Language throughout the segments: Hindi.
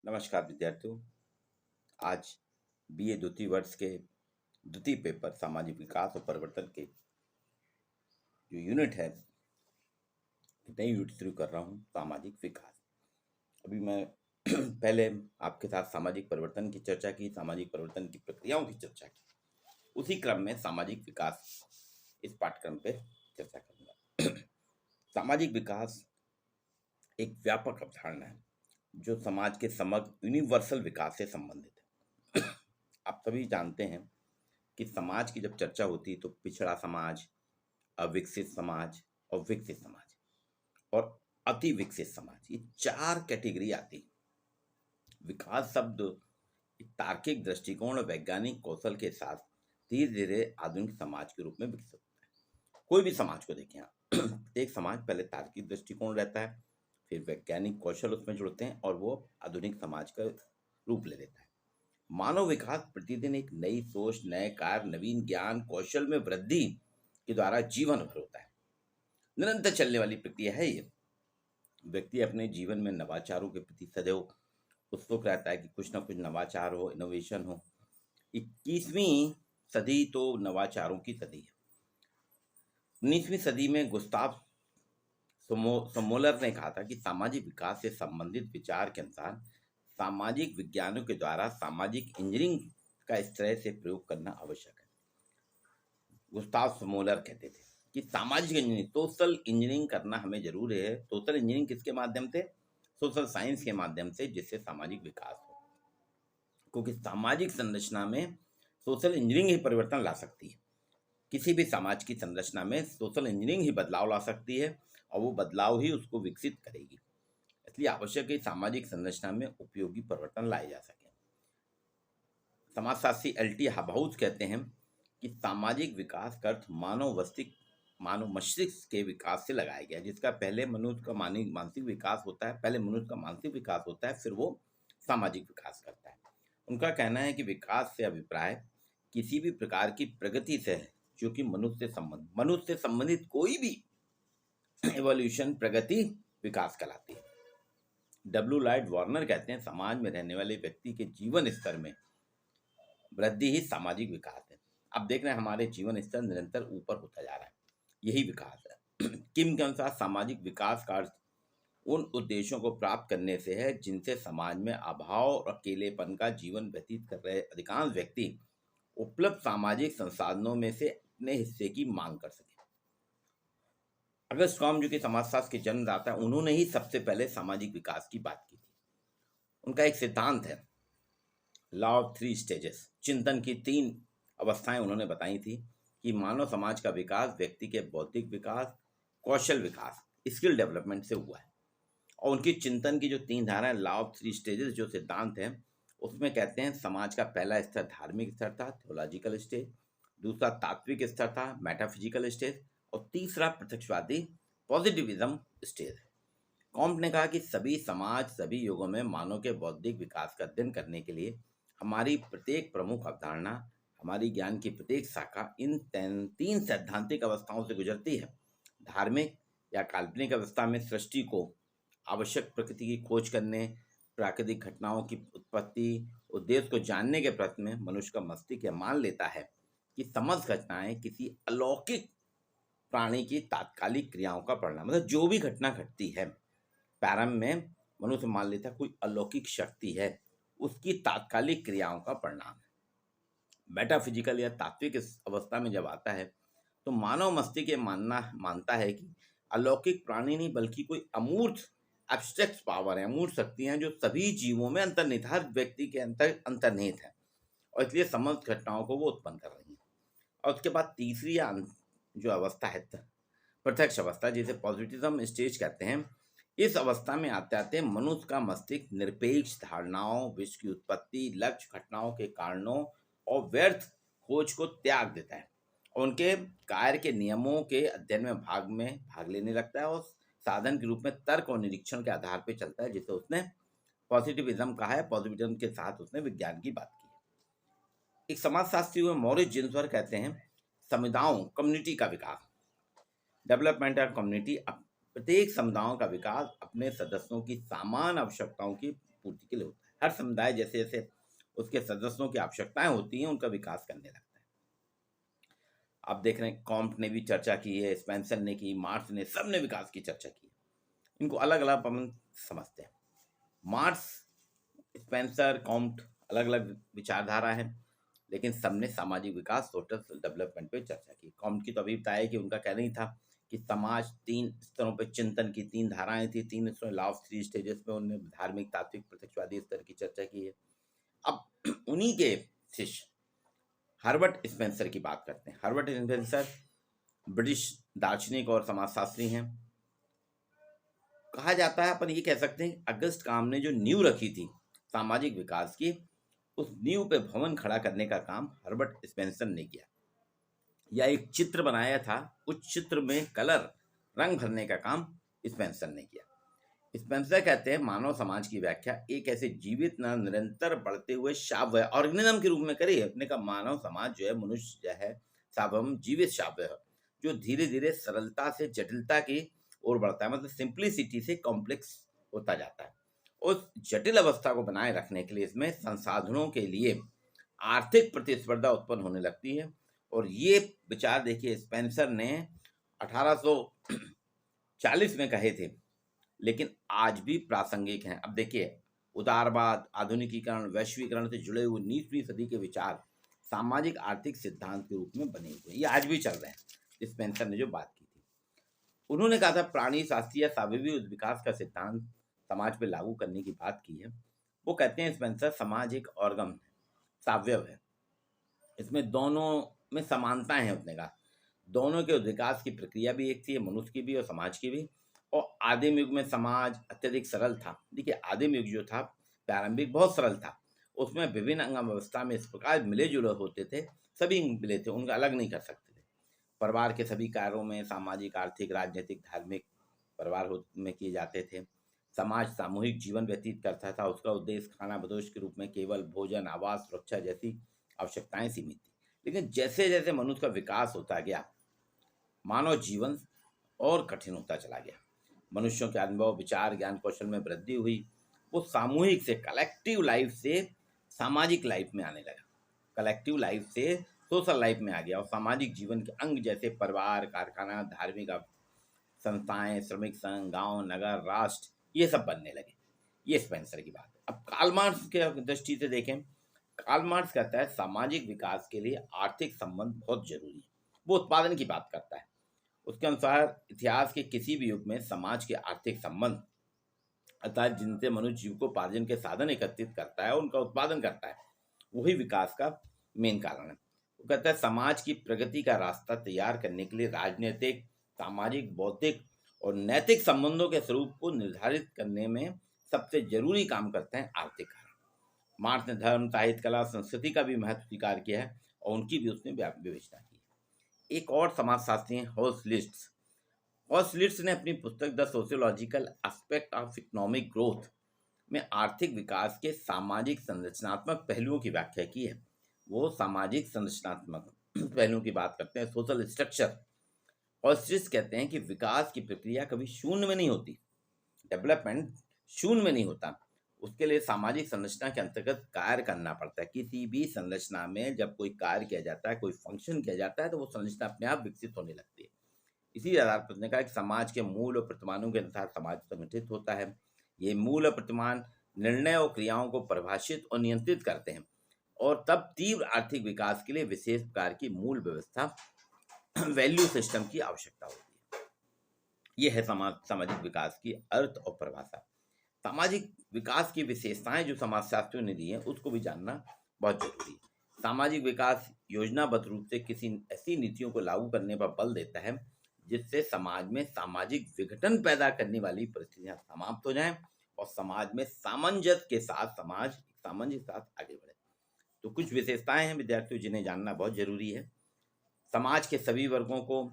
नमस्कार विद्यार्थियों। आज बीए द्वितीय वर्ष के द्वितीय पेपर सामाजिक विकास और परिवर्तन के जो यूनिट है, नई यूनिट शुरू कर रहा हूँ, सामाजिक विकास। अभी मैं पहले आपके साथ सामाजिक परिवर्तन की चर्चा की, सामाजिक परिवर्तन की प्रक्रियाओं की चर्चा की। उसी क्रम में सामाजिक विकास इस पाठ्यक्रम पे चर्चा करूँगा। सामाजिक विकास एक व्यापक अवधारणा है जो समाज के समग्र यूनिवर्सल विकास से संबंधित है। आप सभी जानते हैं कि समाज की जब चर्चा होती है तो पिछड़ा समाज, अविकसित समाज और विकसित समाज और अति विकसित समाज, ये चार कैटेगरी आती है। विकास शब्द एक तार्किक दृष्टिकोण और वैज्ञानिक कौशल के साथ धीरे धीरे आधुनिक समाज के रूप में विकसित होता है। कोई भी समाज को देखें आप, एक समाज पहले तार्किक दृष्टिकोण रहता है, फिर वैज्ञानिक कौशल उसमें जुड़ते हैं और वो आधुनिक समाज का रूप ले लेता है। मानव विकास प्रतिदिन एक नई सोच, नए कार्य, नवीन ज्ञान कौशल में वृद्धि के द्वारा जीवन भर होता है। निरंतर चलने वाली प्रक्रिया है ये। व्यक्ति अपने जीवन में नवाचारों के प्रति सदैव उत्सुक रहता है कि कुछ ना कुछ नवाचार हो, इनोवेशन हो। 21वीं सदी तो नवाचारों की सदी है। 19वीं सदी में गुस्ताव समोलर ने कहा था कि सामाजिक विकास से संबंधित विचार के अनुसार सामाजिक विज्ञानों के द्वारा सामाजिक इंजीनियरिंग का इस तरह से प्रयोग करना आवश्यक है। गुस्ताव समोलर कहते थे कि सामाजिक इंजीनियरिंग, सोशल इंजीनियरिंग करना हमें जरूरी है। सोशल इंजीनियरिंग किसके माध्यम से? सोशल साइंस के माध्यम से, जिससे सामाजिक विकास हो। क्योंकि सामाजिक संरचना में सोशल इंजीनियरिंग ही परिवर्तन ला सकती है। किसी भी समाज की संरचना में सोशल इंजीनियरिंग ही बदलाव ला सकती है और वो बदलाव ही उसको विकसित करेगी। इसलिए आवश्यक है सामाजिक संरचना में उपयोगी परिवर्तन लाए जा सके। समाजशास्त्री एल.टी. हबाउच कहते हैं कि सामाजिक विकास का अर्थ मानव मस्तिष्क के विकास से लगाया गया, जिसका पहले मनुष्य का मानसिक विकास होता है। पहले मनुष्य का मानसिक विकास होता है, फिर वो सामाजिक विकास करता है। उनका कहना है कि विकास से अभिप्राय किसी भी प्रकार की प्रगति से है जो कि मनुष्य से संबंधित कोई भी एवोल्यूशन, प्रगति, विकास कहलाती है। डब्ल्यू लॉयड वार्नर कहते हैं समाज में रहने वाले व्यक्ति के जीवन स्तर में वृद्धि ही सामाजिक विकास है। अब देख रहे हैं हमारे जीवन स्तर निरंतर ऊपर होता जा रहा है, यही विकास है। किम के अनुसार सामाजिक विकास का अर्थ उन उद्देश्यों को प्राप्त करने से है जिनसे समाज में अभाव और अकेलेपन का जीवन व्यतीत कर रहे अधिकांश व्यक्ति उपलब्ध सामाजिक संसाधनों में से अपने हिस्से की मांग कर सके। अगस्त कॉम, जो कि समाजशास्त्र के जन्मदाता है, उन्होंने ही सबसे पहले सामाजिक विकास की बात की थी। उनका एक सिद्धांत है, लॉ ऑफ 3 स्टेजेस, चिंतन की 3 अवस्थाएं उन्होंने बताई थी कि मानव समाज का विकास व्यक्ति के बौद्धिक विकास, कौशल विकास, स्किल डेवलपमेंट से हुआ है। और उनकी चिंतन की जो 3 धाराएं, लॉ ऑफ 3 स्टेजेस जो सिद्धांत है, उसमें कहते हैं समाज का पहला स्तर धार्मिक स्तर था, थियोलॉजिकल स्टेज। दूसरा तात्विक स्तर था, मेटाफिजिकल स्टेज। और तीसरा प्रत्यक्षवादी, पॉजिटिविज्म स्टेज है। कॉम्ट ने कहा कि सभी समाज सभी युगों में मानव के बौद्धिक विकास का अध्ययन करने के लिए हमारी प्रत्येक प्रमुख अवधारणा, हमारी ज्ञान की प्रत्येक शाखा इन 3 सैद्धांतिक अवस्थाओं से गुजरती है। धार्मिक या काल्पनिक अवस्था में सृष्टि को आवश्यक प्रकृति की खोज करने, प्राकृतिक घटनाओं की उत्पत्ति, उद्देश्य को जानने के प्रयत्न में मनुष्य का मस्तिष्क यह मान लेता है कि समस्त घटनाएं किसी अलौकिक प्राणी की तात्कालिक क्रियाओं का परिणाम, मतलब जो भी घटना घटती है प्रारंभ में मनुष्य मान लेता है कोई अलौकिक शक्ति है, उसकी तात्कालिक क्रियाओं का परिणाम। मेटाफिजिकल या तात्विक अवस्था में जब आता है तो मानव मस्तिष्क ये मानता है कि अलौकिक प्राणी नहीं बल्कि कोई अमूर्त एब्स्ट्रैक्ट पावर है, अमूर्त शक्तियां हैं जो सभी जीवों में अंतर्निहित, हर व्यक्ति के अंतर्निहित है और इसलिए समस्त घटनाओं को वो उत्पन्न कर रही है। और उसके बाद तीसरी जो अवस्था है प्रत्यक्ष अवस्था, जिसे पॉजिटिविज्म स्टेज कहते हैं, इस अवस्था में आते आते मनुष्य का मस्तिष्क निरपेक्ष धारणाओं, विश्व की उत्पत्ति, लक्ष्य, घटनाओं के कारणों और व्यर्थ खोज को त्याग देता है और उनके कार्य के नियमों के अध्ययन में भाग लेने लगता है और साधन के रूप में तर्क और निरीक्षण के आधार पर चलता है, जिसे उसने पॉजिटिविज्म कहा है। पॉजिटिविज्म के साथ उसने विज्ञान की बात की है। एक समाजशास्त्री हुए मॉरिस जिन्सवर्थ कहते हैं समुदायों, कम्युनिटी का विकास, डेवलपमेंट ऑफ कम्युनिटी, प्रत्येक समुदायों का विकास अपने सदस्यों की समान आवश्यकताओं की पूर्ति के लिए होता है। हर समुदाय जैसे जैसे उसके सदस्यों की आवश्यकताएं होती हैं उनका विकास करने लगता है। आप देख रहे हैं कॉम्ट ने भी चर्चा की है, स्पेंसर ने की, मार्क्स ने, सब ने विकास की चर्चा की है। इनको अलग अलग हम समझते हैं। मार्क्स, स्पेंसर, कॉम्ट अलग अलग विचारधारा है, लेकिन सबने सामाजिक विकास, सोशल डेवलपमेंट पे चर्चा की। कॉम्ट की तो अभी बताया कि उनका कहना ही था कि समाज 3 स्तरों पे चिंतन की 3 धाराएं थी, 3 स्तरों, लॉ ऑफ 3 स्टेजेस में उन्होंने धार्मिक, तात्विक, प्रत्यक्षवादी स्तर की चर्चा की है। अब उन्हीं के शिष्य हर्बर्ट स्पेंसर की बात करते हैं। हर्बर्ट स्पेंसर ब्रिटिश दार्शनिक और समाजशास्त्री हैं। कहा जाता है, अपन ये कह सकते हैं, अगस्त काम ने जो नींव रखी थी सामाजिक विकास की, उस नींव पे भवन खड़ा करने का काम हर्बर्ट स्पेंसर ने किया। या एक चित्र बनाया था, उस चित्र में कलर, रंग भरने का काम स्पेंसर ने किया। स्पेंसर कहते हैं मानव समाज की व्याख्या एक ऐसे जीवित न निरंतर बढ़ते हुए शाव्य ऑर्गेनिज्म के रूप में करी है। अपने का मानव समाज जो है, मनुष्य जो है, सावम जीवित शाव्य है, जो धीरे धीरे सरलता से जटिलता की ओर बढ़ता है, मतलब सिंप्लिसिटी से कॉम्प्लेक्स होता जाता है। उस जटिल अवस्था को बनाए रखने के लिए इसमें संसाधनों के लिए आर्थिक प्रतिस्पर्धा उत्पन्न होने लगती है। और ये विचार देखिए स्पेंसर ने 1840 में कहे थे, लेकिन आज भी प्रासंगिक हैं। अब देखिए उदारवाद, आधुनिकीकरण, वैश्वीकरण से जुड़े हुए 19वीं सदी के विचार सामाजिक आर्थिक सिद्धांत के रूप में बने हुए हैं। ये आज भी चल रहे हैं। स्पेंसर ने जो बात की थी, उन्होंने कहा था प्राणी शास्त्रीय सावयवी विकास का सिद्धांत समाज पे लागू करने की बात की है। वो कहते हैं स्पेंसर, समाज एक ऑर्गन है, सावयव है, इसमें दोनों में समानताएं हैं। उसने कहा दोनों के विकास की प्रक्रिया भी एक थी, मनुष्य की भी और समाज की भी। और आदिम युग में समाज अत्यधिक सरल था। देखिए आदिम युग जो था प्रारंभिक बहुत सरल था, उसमें विभिन्न अंग व्यवस्था में इस प्रकार मिले जुले होते थे, सभी मिले थे, उनका अलग नहीं कर सकते थे। परिवार के सभी कार्यों में सामाजिक, आर्थिक, राजनीतिक, धार्मिक परिवार में किए जाते थे। समाज सामूहिक जीवन व्यतीत करता था, उसका उद्देश्य खाना बदोश के रूप में केवल भोजन, आवास, सुरक्षा जैसी आवश्यकताएं सीमित थी। लेकिन जैसे जैसे मनुष्य का विकास होता गया, मानव जीवन और कठिन होता चला गया। मनुष्यों के अनुभव, विचार, ज्ञान, कौशल में वृद्धि हुई। वो सामूहिक से, कलेक्टिव लाइफ से सामाजिक लाइफ में आने लगा, कलेक्टिव लाइफ से सोशल लाइफ में आ गया, और सामाजिक जीवन के अंग जैसे परिवार, कारखाना, धार्मिक संस्थाएं, श्रमिक संघ, गांव, नगर, राष्ट्र, ये सब बनने लगे। ये स्पेंसर की बात है। अब कार्ल मार्क्स के दृष्टि से देखें, कार्ल मार्क्स कहता है सामाजिक विकास के लिए आर्थिक संबंध बहुत जरूरी है। वो उत्पादन की बात करता है। उसके अनुसार इतिहास के किसी भी युग में समाज के आर्थिक संबंध, अर्थात जिनसे मनुष्य जीविकोपार्जन के साधन एकत्रित करता है, उनका उत्पादन करता है, वही विकास का मेन कारण है। वो कहता है समाज की प्रगति का रास्ता तैयार करने के लिए राजनीतिक, सामाजिक, बौद्धिक और नैतिक संबंधों के स्वरूप को निर्धारित करने में सबसे जरूरी काम करते हैं आर्थिक कारण। मार्क्स ने धर्म, साहित्य, कला, संस्कृति का भी महत्व स्वीकार किया है और उनकी भी उसने विवेचना की है। एक और समाजशास्त्री हैं हॉल्सलिट्स। हॉल्सलिट्स ने अपनी पुस्तक the sociological aspect of economic growth में आर्थिक विकास के सामाजिक संरचनात्मक पहलुओं की व्याख्या की है। वो सामाजिक संरचनात्मक पहलुओं की बात करते हैं, सोशल स्ट्रक्चर। हॉल्सलिट्स कहते हैं कि विकास की प्रक्रिया कभी शून्य में नहीं होती, डेवलपमेंट शून्य में नहीं होता। उसके लिए सामाजिक संरचना के अंतर्गत कार्य करना पड़ता है। किसी भी संरचना में जब कोई कार्य किया जाता है, कोई फंक्शन किया जाता है, तो वो संरचना अपने आप विकसित होने लगती है। इसी आधार पर उसने कहा कि समाज के मूल और प्रतिमानों के अनुसार समाज संगठित होता है। ये मूल और प्रतिमान निर्णय और क्रियाओं को परिभाषित और नियंत्रित करते हैं, और तब तीव्र आर्थिक विकास के लिए विशेष प्रकार की मूल व्यवस्था, वैल्यू सिस्टम की आवश्यकता होती है। यह है सामाजिक विकास की अर्थ और परिभाषा। सामाजिक विकास की विशेषताएं जो समाजशास्त्रियों ने दी हैं, उसको भी जानना बहुत जरूरी है। सामाजिक विकास योजनाबद्ध रूप से किसी ऐसी नीतियों को लागू करने पर बल देता है जिससे समाज में सामाजिक विघटन पैदा करने वाली परिस्थितियां समाप्त हो जाएं और समाज में सामंजस्य के साथ आगे बढ़े। तो कुछ विशेषताएं हैं विद्यार्थियों जिन्हें जानना बहुत जरूरी है। समाज के सभी वर्गों को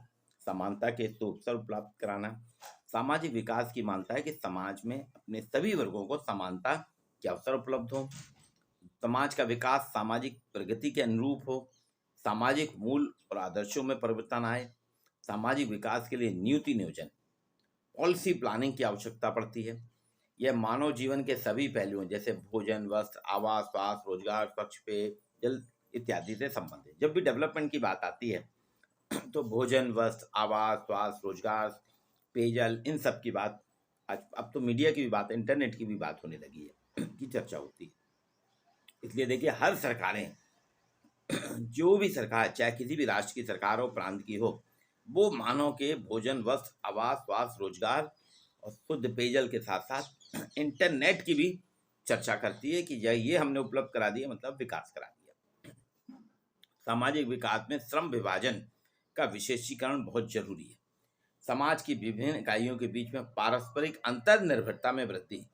समानता के अवसर उपलब्ध कराना। सामाजिक विकास की मानता है कि समाज में अपने सभी वर्गों को समानता के अवसर उपलब्ध हो, समाज का विकास सामाजिक प्रगति के अनुरूप हो, सामाजिक मूल और आदर्शों में परिवर्तन आए। सामाजिक विकास के लिए नीति नियोजन, पॉलिसी प्लानिंग की आवश्यकता पड़ती है। यह मानव जीवन के सभी पहलुओं जैसे भोजन, वस्त्र, आवास, स्वास्थ्य, रोजगार, स्वच्छ पेय जल इत्यादि से संबंधित। जब भी डेवलपमेंट की बात आती है तो भोजन, वस्त्र, आवास, स्वास्थ्य, रोजगार, पेयजल, इन सब की बात आज अब तो मीडिया की भी बात, इंटरनेट की भी बात होने लगी है की चर्चा होती है। इसलिए देखिए हर सरकारें जो भी सरकार, चाहे किसी भी राष्ट्र की सरकार हो, प्रांत की हो, वो मानव के भोजन, वस्त्र, आवास, स्वास्थ्य, रोजगार और शुद्ध पेयजल के साथ साथ इंटरनेट की भी चर्चा करती है कि ये हमने उपलब्ध करा दिया, मतलब विकास करा दिया। सामाजिक विकास में श्रम विभाजन का विशेषीकरण बहुत जरूरी है। समाज की विभिन्न इकाइयों के बीच में पारस्परिक अंतर्निर्भरता में वृद्धि।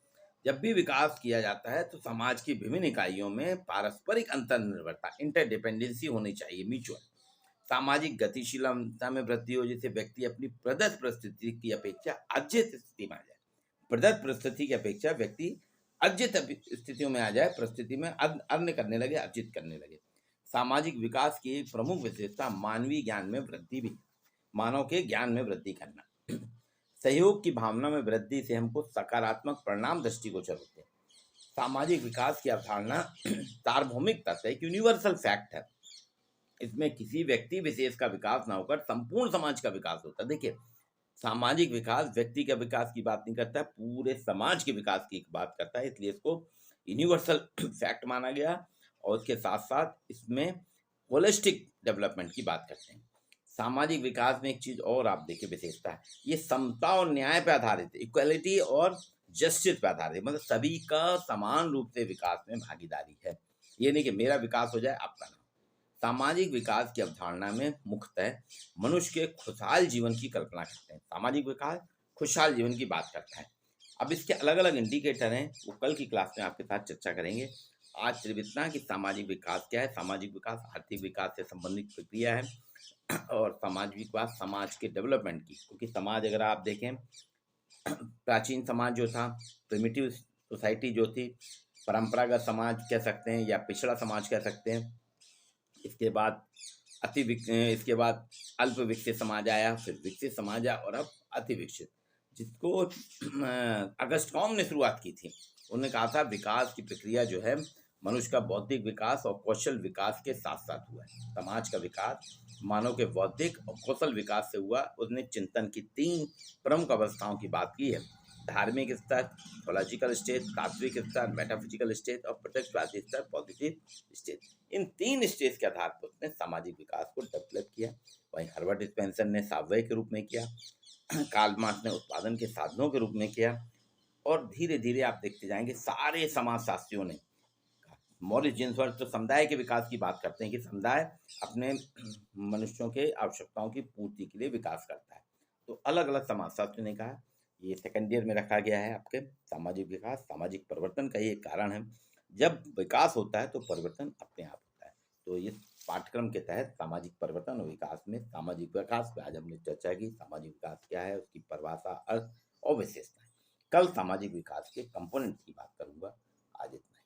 जब भी विकास किया जाता है तो समाज की विभिन्न इकाइयों में पारस्परिक अंतर्निर्भरता, इंटरडिपेंडेंसी होनी चाहिए, म्यूचुअल। सामाजिक गतिशीलता में वृद्धि हो, जिससे व्यक्ति अपनी प्रदत्त परिस्थिति की अपेक्षा अर्जित स्थिति में आ जाए। प्रदत्त परिस्थिति की अपेक्षा व्यक्ति अर्जित स्थितियों में आ जाए, परिस्थिति में अर्न करने लगे, अर्जित करने लगे। सामाजिक विकास की एक प्रमुख विशेषता मानवीय ज्ञान में वृद्धि भी, मानव के ज्ञान में वृद्धि करना। सहयोग की भावना में वृद्धि से हमको सकारात्मक परिणाम दृष्टिगोचर होते हैं। सामाजिक विकास की अवधारणा सार्वभौमिक तथ्य, एक यूनिवर्सल फैक्ट है। इसमें किसी व्यक्ति विशेष का विकास ना होकर संपूर्ण समाज का विकास होता है। देखिए सामाजिक विकास व्यक्ति के विकास की बात नहीं करता है, पूरे समाज के विकास की बात करता है, इसलिए इसको यूनिवर्सल फैक्ट माना गया। और उसके साथ साथ इसमें होलिस्टिक डेवलपमेंट की बात करते हैं। सामाजिक विकास में एक चीज और आप देखिए विशेषता है, ये समता और न्याय पे आधारित है, इक्वलिटी और जस्टिस पे आधारित, मतलब सभी का समान रूप से विकास में भागीदारी है। ये नहीं कि मेरा विकास हो जाए आपका ना। सामाजिक विकास की अवधारणा में मुख्यतः मनुष्य के खुशहाल जीवन की कल्पना करते हैं। सामाजिक विकास खुशहाल जीवन की बात करता है। अब इसके अलग अलग इंडिकेटर हैं, वो कल की क्लास में आपके साथ चर्चा करेंगे। आज सिर्फ इतना कि सामाजिक विकास क्या है। सामाजिक विकास आर्थिक विकास से संबंधित प्रक्रिया है और सामाजिक विकास समाज के डेवलपमेंट की, क्योंकि समाज अगर आप देखें, प्राचीन समाज जो था, प्रिमिटिव सोसाइटी जो थी, परंपरागत समाज कह सकते हैं या पिछड़ा समाज कह सकते हैं। इसके बाद इसके बाद अल्प विकसित समाज आया, फिर विकसित समाज आया और अब अति विकसित, जिसको अगस्त कॉम ने शुरुआत की थी। उन्होंने कहा था विकास की प्रक्रिया जो है मनुष्य का बौद्धिक विकास और कौशल विकास के साथ साथ हुआ है। समाज का विकास मानव के बौद्धिक और कौशल विकास से हुआ। उसने चिंतन की 3 प्रमुख अवस्थाओं की बात की है: धार्मिक स्तर, थोलॉजिकल स्टेज, तात्विक स्तर, मेटाफिजिकल स्टेज और प्रत्यक्षवादी स्तर, पॉजिटिव स्टेज। इन 3 स्टेज के आधार पर उसने सामाजिक विकास को डेवलप किया। वहीं हर्बर्ट स्पेंसर ने सावय के रूप में किया, कार्ल मार्क्स ने उत्पादन के साधनों के रूप में किया, और धीरे धीरे आप देखते जाएंगे सारे समाजशास्त्रियों ने। मॉरिस जिन्सवर्थ तो समुदाय के विकास की बात करते हैं कि समुदाय अपने मनुष्यों के आवश्यकताओं की पूर्ति के लिए विकास करता है। तो अलग अलग समाजशास्त्रियों ने कहा, ये सेकंड ईयर में रखा गया है आपके। सामाजिक विकास सामाजिक परिवर्तन का ये कारण है। जब विकास होता है तो परिवर्तन अपने आप होता है। तो इस पाठ्यक्रम के तहत सामाजिक परिवर्तन और विकास में सामाजिक विकास पे आज हमने चर्चा की। सामाजिक विकास क्या है, उसकी परिभाषा, अर्थ और विशेषताएं। कल सामाजिक विकास के कंपोनेंट की बात करूंगा। आज इतना।